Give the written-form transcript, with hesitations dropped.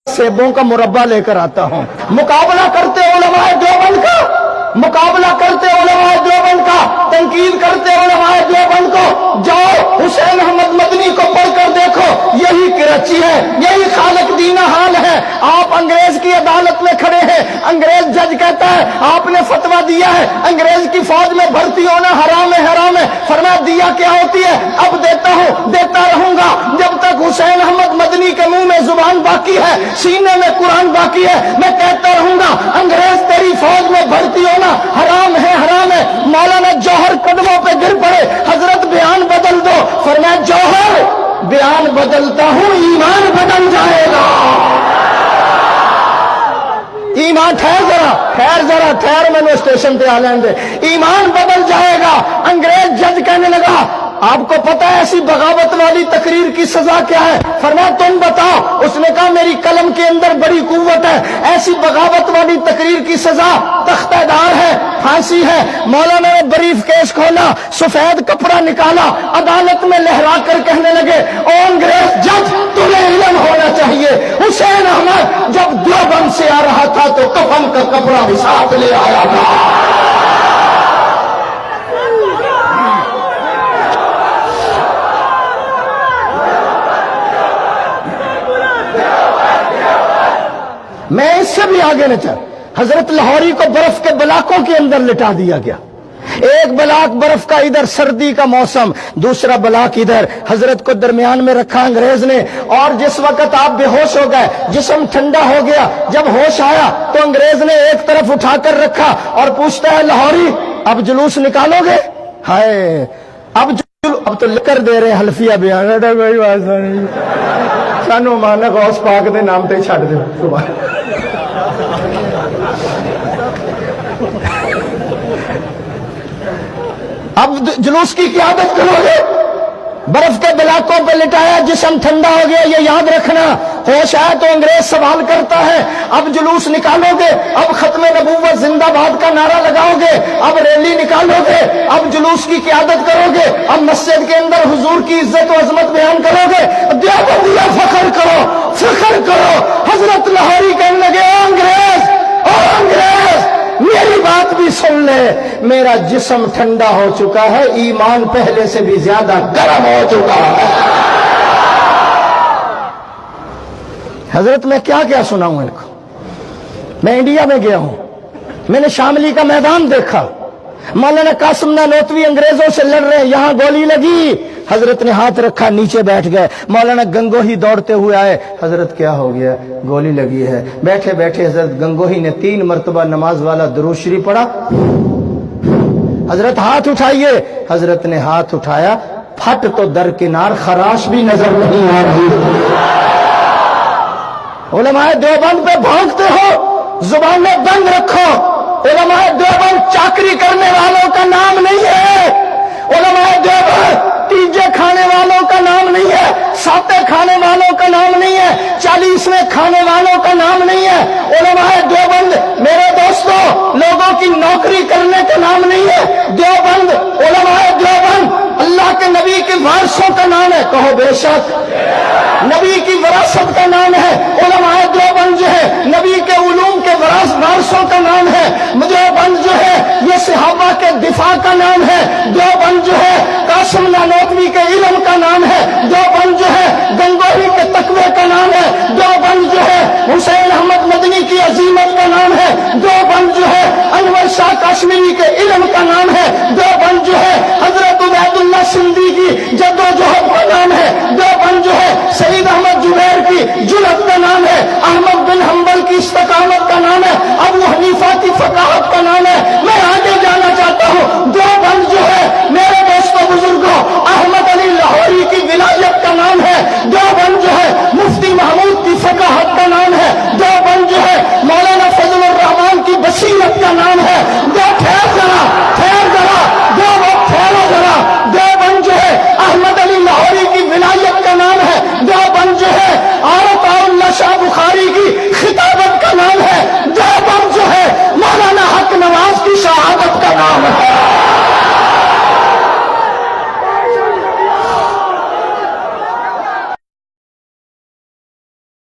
सेबों का मुरब्बा लेकर आता हूं। मुकाबला करते उलमाए देवबंद का, मुकाबला करते उलमाए देवबंद का, तनकीद करते उलमाए देवबंद को, जाओ हुसैन अहमद मदनी को पढ़कर देखो, यही कराची है, यही खालक दीना हाल है। आप अंग्रेज की अदालत में खड़े हैं, अंग्रेज जज कहता है आपने फतवा दिया है अंग्रेज की फौज में भर्ती होना हराम है, हराम है। फरमाया दिया क्या होती है, अब देता हूं, देता रहूंगा जब तक हुसैन अहमद मदनी के मुंह में जुबान बाकी है, सीने में कुरान बाकी है, मैं कहता रहूंगा अंग्रेज तेरी फौज में भर्ती होना हराम है, हराम है। मौलाना जौहर कदमों पे गिर पड़े, हजरत बयान बदल दो। फरमाया जौहर बयान बदलता हूं, ईमान बदल जाएगा। ईमान ठहर जरा ठहर, मैंने स्टेशन पे आ लेने दे। ईमान बदल जाएगा। अंग्रेज जज कहने लगा आपको पता है ऐसी बगावत वाली तकरीर की सजा क्या है? फरमाया तुम बताओ। उसने कहा मेरी कलम के अंदर बड़ी कुव्वत है, ऐसी बगावत वाली तकरीर की सजा तख्तेदार है, फांसी है। मौलाना ने बरीफ केस खोला, सफेद कपड़ा निकाला, अदालत में लहरा कर कहने लगे ओ अंग्रेज जज तुम्हें इल्म होना चाहिए, हुसैन अहमद जब देवबंद से आ रहा था तो कफन का कपड़ा भी साथ ले आया था। मैं इससे भी आगे न चल। हजरत लाहौरी को बर्फ के बलाकों के अंदर लिटा दिया गया। एक बलाक बर्फ का इधर सर्दी का मौसम, दूसरा बलाक इधर। हजरत को दरमियान में रखा अंग्रेज ने, और जिस वक्त आप बेहोश हो गए, जिस्म ठंडा हो गया, जब होश आया तो अंग्रेज ने एक तरफ उठाकर रखा और पूछता है लाहौरी अब जुलूस निकालोगे? हाय अब तो लेकर दे रहे हल्फिया बयान, कोई बात नहीं, सानू माना गौस पाक दे नाम पे छड़ दो। अब जुलूस की क़यादत करोगे? बर्फ के बिलाकों पर लिटाया, जिस्म ठंडा हो गया, ये याद रखना। होश आया तो अंग्रेज सवाल करता है अब जुलूस निकालोगे? अब खत्मे नबूवत जिंदाबाद का नारा लगाओगे? अब रैली निकालोगे? अब जुलूस की क़यादत करोगे? अब मस्जिद के अंदर हुजूर की इज्जत और अजमत बयान करोगे? देवबंदिया फख्र करो, फख्र करो। हजरत लाहौरी कहने लगे ओ अंग्रेज मेरी बात भी सुन ले, मेरा जिस्म ठंडा हो चुका है, ईमान पहले से भी ज्यादा गर्म हो चुका है। हजरत मैं क्या क्या सुनाऊं इनको। मैं इंडिया में गया हूं, मैंने शामली का मैदान देखा, मौलाना कासिम नानोतवी अंग्रेजों से लड़ रहे हैं, यहां गोली लगी, हजरत ने हाथ रखा, नीचे बैठ गए। मौलाना गंगोही दौड़ते हुए आए, हजरत क्या हो गया? गोली लगी है। बैठे बैठे हजरत गंगोही ने 3 मरतबा नमाज वाला दुरूद शरीफ पढ़ा। हजरत हाथ उठाइए। हजरत ने हाथ उठाया, फट तो दरकिनार खराश भी नजर नहीं आ रही। उलमाए देवबंद पे भौंकते हो, जुबानें बंद रखो। उलमाए देवबंद चाकरी करने वालों का नाम नहीं है। उलमाए देवबंद तीजे खाने वालों का नाम नहीं है, साते खाने वालों का नाम नहीं है, 40वें खाने वालों का नाम नहीं है। उलमाए देवबंद मेरे दोस्तों लोगों की नौकरी करने का नाम नहीं है। देवबंद उलमाए देवबंद अल्लाह के नबी के वारसों का नाम है। कहो बेशक, नबी की विरासत का नाम है। उलमाए देवबंद जो है नबी के उलूम के वारसों का नाम है। देवबंद जो है ये सहाबा के दिफा का नाम है। देवबंद जो है कासिम नानोतवी के इल्म का नाम है। देवबंद जो है गंगोही के तकवे का नाम है। देवबंद जो है हुसैन अहमद मदनी की अजीमत का नाम है। देवबंद जो है अनवर शाह कश्मीरी के इल्म का नाम है। देवबंद जो है हजरत उबैदुल्लाह सिंधी की जद्दोजहद